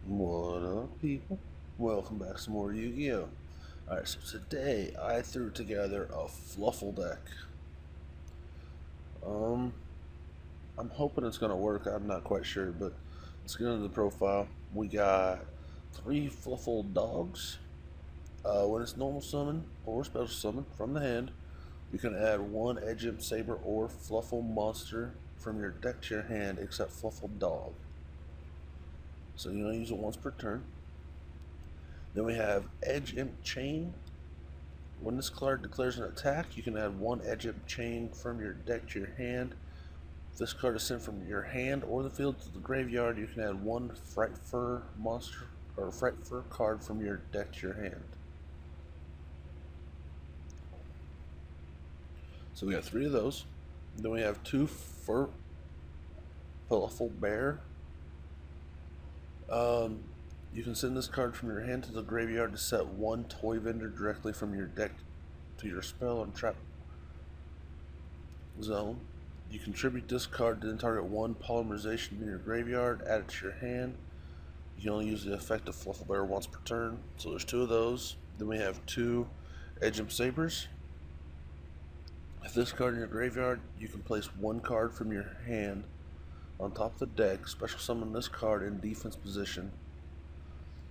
What up, people? Welcome back to some more Yu-Gi-Oh! Alright, so today I threw together a Fluffal deck. Um, I'm hoping it's gonna work. I'm not quite sure, but let's get into the profile. We got 3 Fluffal dogs. When it's normal summon or special summon from the hand, you can add 1 Edge-Imp Saber or Fluffal monster from your deck to your hand except Fluffal dog. So you only use it once per turn. Then we have Edge-Imp Chain. When this card declares an attack, you can add 1 Edge-Imp Chain from your deck to your hand. If this card is sent from your hand or the field to the graveyard, you can add 1 Frightfur monster or Frightfur card from your deck to your hand. So we got 3 of those. Then we have 2 Fluffal Bear. You can send this card from your hand to the graveyard to set 1 toy vendor directly from your deck to your spell and trap zone. You contribute this card to then target 1 polymerization in your graveyard, add it to your hand. You can only use the effect of Fluffal Bear once per turn. So there's 2 of those. Then we have 2 Edge-Imp Sabers. If this card in your graveyard, you can place 1 card from your hand on top of the deck, special summon this card in defense position.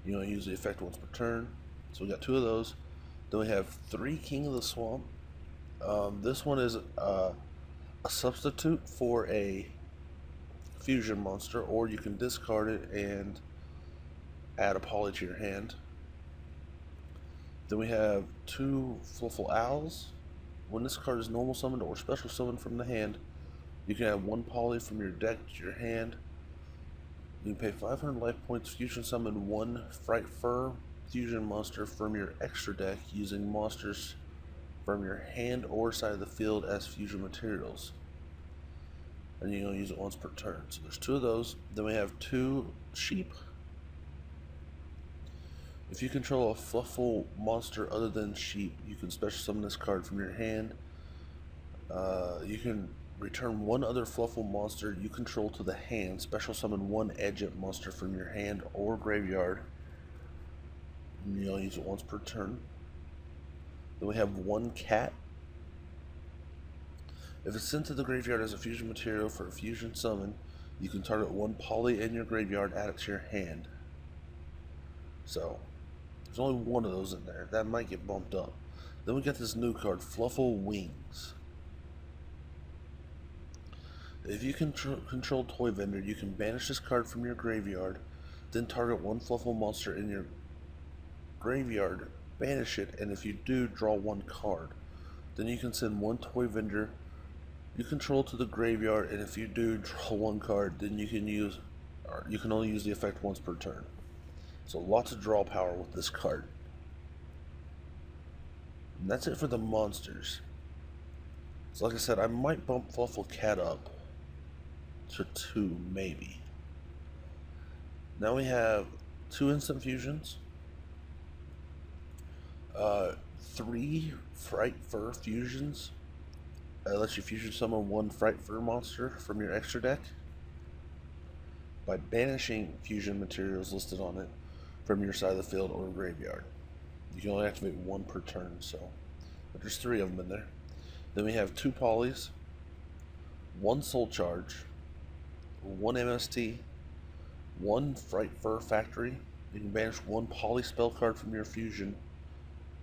You only use the effect once per turn. So we got 2 of those. Then we have 3 King of the Swamp. This one is a substitute for a fusion monster, or you can discard it and add a poly to your hand. Then we have 2 Fluffal Owls. When this card is normal summoned or special summoned from the hand, you can add 1 poly from your deck to your hand. You can pay 500 life points, fusion summon 1 Frightfur fusion monster from your extra deck using monsters from your hand or side of the field as fusion materials. And you only use it once per turn. So there's 2 of those. Then we have 2 Sheep. If you control a Fluffal monster other than Sheep, you can special summon this card from your hand. You can return 1 other Fluffal monster you control to the hand. Special summon 1 Edge-Imp monster from your hand or graveyard. And you only use it once per turn. Then we have 1 Cat. If it's sent to the graveyard as a fusion material for a fusion summon, you can target 1 poly in your graveyard, add it to your hand. So, there's only 1 of those in there. That might get bumped up. Then we got this new card, Fluffal Wings. If you control Toy Vendor, you can banish this card from your graveyard, then target 1 Fluffal monster in your graveyard, banish it, and if you do, draw 1 card. Then you can send 1 Toy Vendor you control to the graveyard, and if you do, draw 1 card. Then you can only use the effect once per turn. So lots of draw power with this card. And that's it for the monsters. So like I said, I might bump Fluffal Cat up to 2, maybe. Now we have 2 instant fusions, 3 Frightfur fusions. Lets you fusion summon 1 Frightfur monster from your extra deck by banishing fusion materials listed on it from your side of the field or graveyard. You can only activate 1 per turn, but there's 3 of them in there. Then we have 2 polys, 1 soul charge, 1 MST, 1 Frightfur Factory. You can banish 1 poly spell card from your fusion,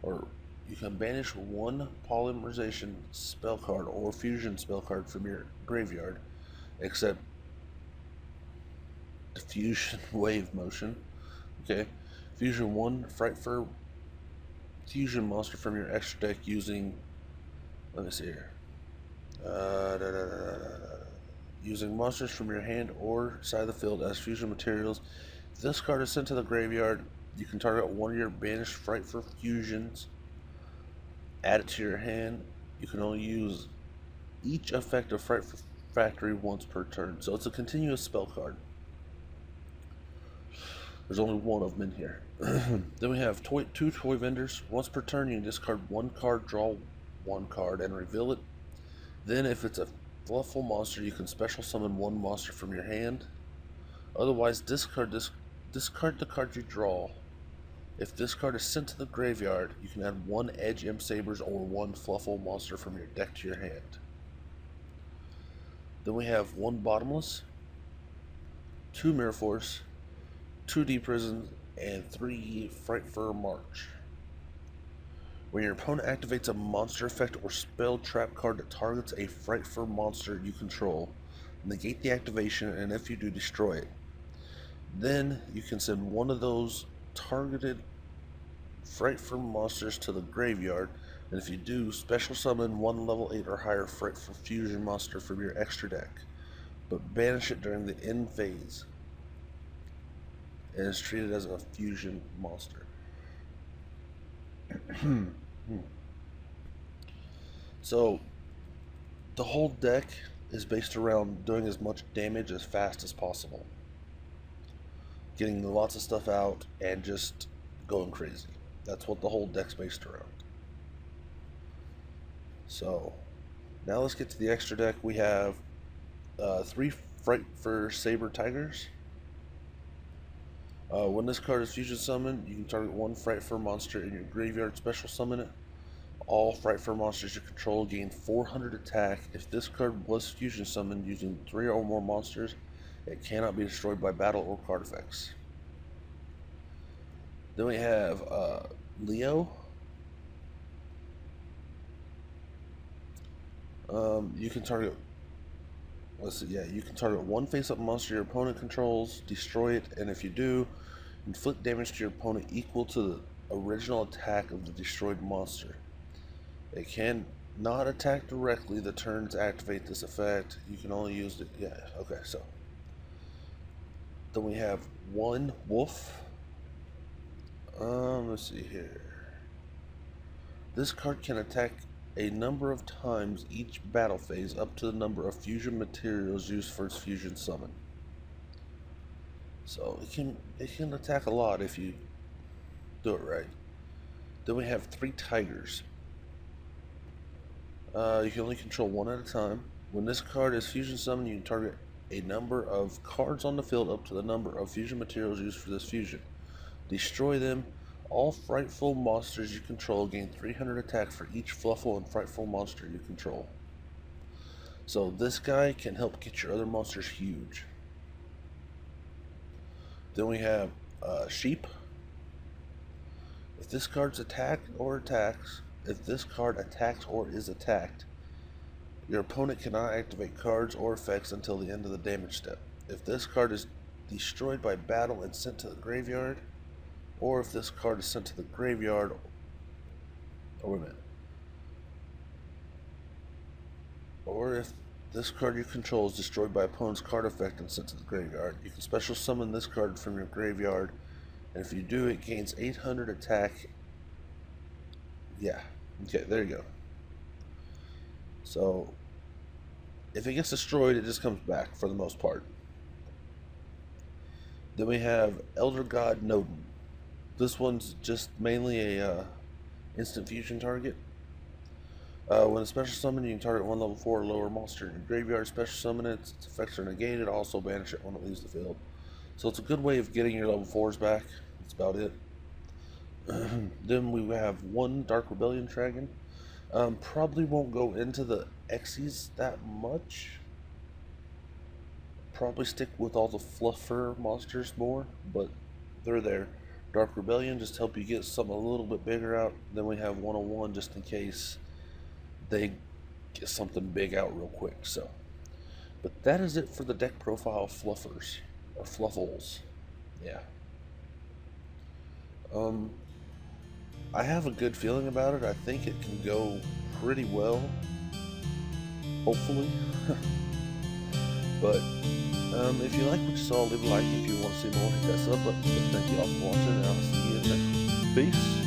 or you can banish 1 polymerization spell card or fusion spell card from your graveyard, except diffusion wave motion. Okay, fusion 1 Frightfur fusion monster from your extra deck using, let me see here, using monsters from your hand or side of the field as fusion materials. If this card is sent to the graveyard, you can target 1 of your banished Frightfur fusions, add it to your hand. You can only use each effect of Frightfur Factory once per turn. So it's a continuous spell card. There's only 1 of them in here. Then we have 2 toy vendors. Once per turn, you can discard 1 card, draw 1 card, and reveal it. Then if it's a Fluffal monster, you can special summon 1 monster from your hand. Otherwise, discard this discard the card you draw. If this card is sent to the graveyard, you can add 1 Edge Imp Sabers or 1 Fluffal monster from your deck to your hand. Then we have 1 Bottomless, 2 Mirror Force, 2 Deep Prison, and 3 Frightfur March. When your opponent activates a monster effect or spell trap card that targets a Frightfur monster you control, negate the activation, and if you do, destroy it. Then you can send one of those targeted Frightfur monsters to the graveyard, and if you do, special summon 1 level 8 or higher Frightfur fusion monster from your extra deck, but banish it during the end phase, and is treated as a fusion monster. So, the whole deck is based around doing as much damage as fast as possible. Getting lots of stuff out and just going crazy. That's what the whole deck's based around. So, now let's get to the extra deck. We have 3 Frightfur Saber Tigers. When this card is fusion summoned, you can target 1 Frightfur monster in your graveyard, special summon it. All Frightfur monsters you control gain 400 attack. If this card was fusion summoned using 3 or more monsters, it cannot be destroyed by battle or card effects. Then we have Leo. You can target. You can target 1 face-up monster your opponent controls, destroy it, and if you do, inflict damage to your opponent equal to the original attack of the destroyed monster. It can not attack directly the turns activate this effect. You can only use it. Yeah, okay, so. Then we have 1 Wolf. Let's see here. This card can attack a number of times each battle phase up to the number of fusion materials used for its fusion summon. So it can attack a lot if you do it right. Then we have 3 Tigers. You can only control 1 at a time. When this card is fusion summoned, you can target a number of cards on the field up to the number of fusion materials used for this fusion. Destroy them. All Frightful monsters you control gain 300 attack for each Fluffal and Frightful monster you control. So this guy can help get your other monsters huge. Then we have Sheep. If this card attacks or is attacked, your opponent cannot activate cards or effects until the end of the damage step. If this card is destroyed by battle and sent to the graveyard, or if this card is sent to the graveyard, or if this card you control is destroyed by opponent's card effect and sent to the graveyard, you can special summon this card from your graveyard, and if you do, it gains 800 attack. Yeah, okay, there you go. So, if it gets destroyed, it just comes back for the most part. Then we have Elder God Nodin. This one's just mainly a instant fusion target. When a special summon, you can target 1 level 4 or lower monster in your graveyard, special summon it, its effects are negated, also banish it when it leaves the field. So it's a good way of getting your level 4s back. That's about it. Then we have 1 Dark Rebellion Dragon. Probably won't go into the Xyz that much. Probably stick with all the Fluffer monsters more, but they're there. Dark Rebellion, just help you get something a little bit bigger out. Then we have 101 just in case they get something big out real quick. So, but that is it for the deck profile Fluffers or Fluffals. Yeah. I have a good feeling about it. I think it can go pretty well. Hopefully. But if you like what you saw, leave a like. If you want to see more, hit that sub button. But thank you all for watching, and I'll see you next week. Peace.